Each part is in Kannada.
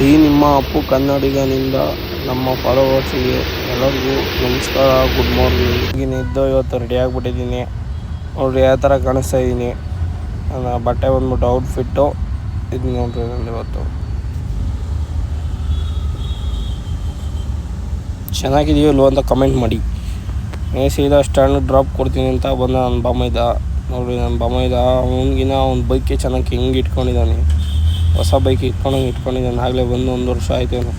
ಈ ನಿಮ್ಮ ಅಪ್ಪು ಕನ್ನಡಿಗನಿಂದ ನಮ್ಮ ಫಾಲೋವರ್ಸಿಗೆ ಎಲ್ಲರಿಗೂ ನಮಸ್ಕಾರ, ಗುಡ್ ಮಾರ್ನಿಂಗ್. ಇದ್ದು ಇವತ್ತು ರೆಡಿ ಆಗಿಬಿಟ್ಟಿದ್ದೀನಿ ನೋಡ್ರಿ, ಯಾವ ಥರ ಕಾಣಿಸ್ತಾ ಇದ್ದೀನಿ. ನನ್ನ ಬಟ್ಟೆ ಬಂದ್ಬಿಟ್ಟು ಔಟ್ಫಿಟ್ಟು ಇದು ನೋಡ್ರಿ. ನಂದು ಇವತ್ತು ಚೆನ್ನಾಗಿದೆಯೋ ಇಲ್ವೋ ಅಂತ ಕಮೆಂಟ್ ಮಾಡಿ. ಸೀದಾ ಸ್ಟ್ಯಾಂಡ್ ಡ್ರಾಪ್ ಕೊಡ್ತೀನಿ ಅಂತ ಬಂದ ನನ್ನ ಬಾಮೈದ. ನೋಡ್ರಿ, ನನ್ನ ಬಾಮೈದ ಅವನಿಗಿನ ಅವ್ನ ಬೈಕೆ ಚೆನ್ನಾಗಿ ಹೆಂಗೆ ಇಟ್ಕೊಂಡಿದ್ದಾನೆ. ಹೊಸ ಬೈಕ್ ಇಟ್ಕೊಂಡಿದ್ದಾನೆ. ಆಗಲೇ ಬಂದು 1 ವರ್ಷ ಆಯ್ತೇನು.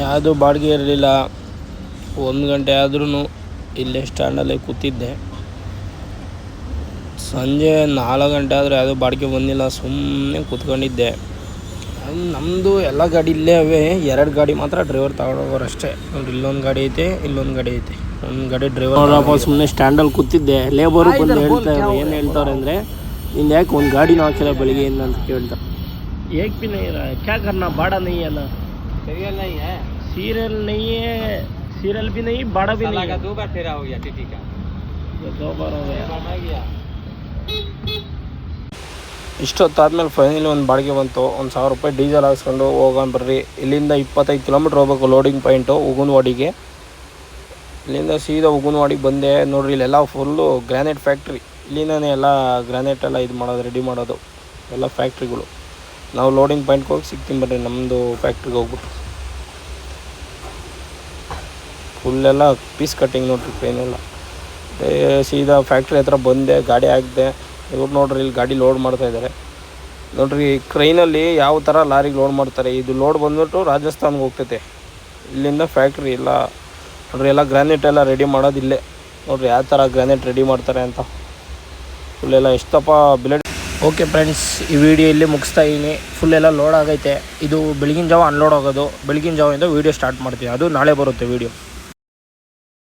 ಯಾವುದು ಬಾಡಿಗೆ ಇರಲಿಲ್ಲ. 1 ಗಂಟೆ ಆದ್ರೂ ಇಲ್ಲೇ ಸ್ಟ್ಯಾಂಡಲ್ಲೇ ಕೂತಿದ್ದೆ. ಸಂಜೆ 4 ಗಂಟೆ ಆದರೆ ಯಾವುದೂ ಬಾಡಿಗೆ ಬಂದಿಲ್ಲ, ಸುಮ್ಮನೆ ಕೂತ್ಕೊಂಡಿದ್ದೆ. ನಮ್ಮದು ಎಲ್ಲ ಗಾಡಿ ಇಲ್ಲೇ ಅವೆ. 2 ಗಾಡಿ ಮಾತ್ರ ಡ್ರೈವರ್ ತಗೊಂಡೋಗೋರು ಅಷ್ಟೇ. ನೋಡಿ, ಇಲ್ಲೊಂದು ಗಾಡಿ ಐತೆ, ಇಲ್ಲೊಂದು ಗಾಡಿ ಐತೆ. ಒಂದು ಗಾಡಿ ಡ್ರೈವರ್ ಸುಮ್ಮನೆ ಸ್ಟ್ಯಾಂಡಲ್ಲಿ ಕೂತಿದ್ದೆ. ಲೇಬರು ಬಂದು ಹೇಳ್ತಾರೆ, ಏನು ಹೇಳ್ತಾರೆ ಅಂದರೆ, ನಿಂದು ಯಾಕೆ ಒಂದು ಗಾಡಿನೂ ಹಾಕಿಲ್ಲ ಬೆಳಿಗ್ಗೆಯಿಂದ ಅಂತ ಕೇಳ್ತಾರೆ. ಏಕ್ ಭಿ ನಹೀ ರहा है, क्या करना, बाड़ा नहीं है ना, सीरियल नहीं है, सीरियल नहीं है, सीरियल भी नहीं, बाड़ा भी नहीं है. 2 बार फेरा हो गया टीटी का, 2 बार हो गया. ಇಷ್ಟೊತ್ತಾದ್ಮೇಲೆ ಫೈನಲಿ ಒಂದು ಬಾಡಿಗೆ ಬಂತು. 1000 ರೂಪಾಯಿ ಡೀಸೆಲ್ ಹಾಕ್ಸ್ಕೊಂಡು ಹೋಗೋಣ ಬರ್ರಿ. ಇಲ್ಲಿಂದ 25 ಕಿಲೋಮೀಟ್ರ್ ಹೋಗ್ಬೇಕು ಲೋಡಿಂಗ್ ಪಾಯಿಂಟು ಉಗುನ್ವಾಡಿಗೆ. ಇಲ್ಲಿಂದ ಸೀದಾ ಉಗುನ್ವಾಡಿಗೆ ಬಂದೆ. ನೋಡ್ರಿ, ಇಲ್ಲೆಲ್ಲ ಫುಲ್ಲು ಗ್ರಾನೈಟ್ ಫ್ಯಾಕ್ಟ್ರಿ. ಇಲ್ಲಿಂದನೇ ಎಲ್ಲ ಗ್ರಾನೈಟ್ ಎಲ್ಲ ಇದು ಮಾಡೋದು, ರೆಡಿ ಮಾಡೋದು ಎಲ್ಲ ಫ್ಯಾಕ್ಟ್ರಿಗಳು. ನಾವು ಲೋಡಿಂಗ್ ಪಾಯಿಂಟ್ಗೆ ಹೋಗಿ ಸಿಗ್ತೀನಿ ಬರ್ರಿ, ನಮ್ಮದು ಫ್ಯಾಕ್ಟ್ರಿಗೆ ಹೋಗ್ಬಿಟ್ಟು. ಫುಲ್ಲೆಲ್ಲ ಪೀಸ್ ಕಟ್ಟಿಂಗ್ ನೋಡ್ರಿ, ಟ್ರೈನೆಲ್ಲ. ಸೀದಾ ಫ್ಯಾಕ್ಟ್ರಿ ಹತ್ರ ಬಂದೆ, ಗಾಡಿ ಹಾಕಿದೆ. ಇವ್ರು ನೋಡ್ರಿ, ಇಲ್ಲಿ ಗಾಡಿ ಲೋಡ್ ಮಾಡ್ತಾಯಿದ್ದಾರೆ. ನೋಡ್ರಿ, ಕ್ರೈನಲ್ಲಿ ಯಾವ ಥರ ಲಾರಿಗೆ ಲೋಡ್ ಮಾಡ್ತಾರೆ. ಇದು ಲೋಡ್ ಬಂದ್ಬಿಟ್ಟು ರಾಜಸ್ಥಾನ್ಗೆ ಹೋಗ್ತೈತೆ. ಇಲ್ಲಿಂದ ಫ್ಯಾಕ್ಟ್ರಿ ಎಲ್ಲ ನೋಡ್ರಿ, ಎಲ್ಲ ಗ್ರಾನೈಟ್ ಎಲ್ಲ ರೆಡಿ ಮಾಡೋದಿಲ್ಲೇ. ನೋಡ್ರಿ ಯಾವ ಥರ ಗ್ರಾನೈಟ್ ರೆಡಿ ಮಾಡ್ತಾರೆ ಅಂತ. ಫುಲ್ಲೆಲ್ಲ ಎಷ್ಟಪ್ಪ ಬಿಲೆಟ್. ಓಕೆ ಫ್ರೆಂಡ್ಸ್, ಈ ವಿಡಿಯೋ ಇಲ್ಲಿ ಮುಗಿಸ್ತಾ ಇದ್ದೀನಿ. ಫುಲ್ಲೆಲ್ಲ ಲೋಡ್ ಆಗೈತೆ. ಇದು ಬೆಳಗಿನ ಜಾವ ಅನ್ಲೋಡ್ ಆಗೋದು. ಬೆಳಗಿನ ಜಾವದಿಂದ ವೀಡಿಯೋ ಸ್ಟಾರ್ಟ್ ಮಾಡ್ತೀನಿ. ಅದು ನಾಳೆ ಬರುತ್ತೆ ವೀಡಿಯೋ.